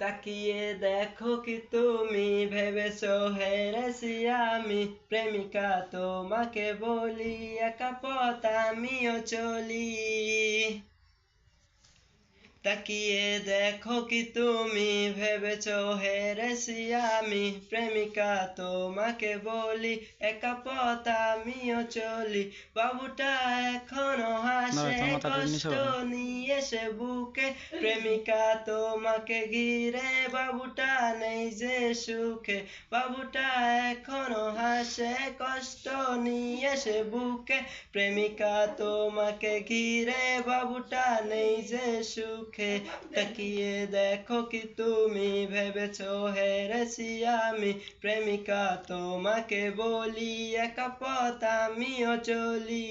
তাকিয়ে দেখো কি তুমি ভেবেছো হেরেছি আমি প্রেমিকা তোমাকে বলি একা পথ আমিও চলি তাকিয়ে দেখো কি তুমি ভেবেছো হেরেছি আমি প্রেমিকা তোমাকে বলি একা পথ আমিও চলি বাবুটা এখনো হাসে কষ্ট নিয়ে সে বুকে প্রেমিকা তোমাকে ঘিরে বাবুটা নেই যে সুখে বাবুটা এখনো হাসে কষ্ট নিয়ে সে বুকে প্রেমিকা তোমাকে ঘিরে বাবুটা নেই যে সুখে তাকিয়ে দেখো কি তুমি ভেবেছো হেরেছি আমি প্রেমিকা তোমাকে বলি একা পথ আমিও চলি।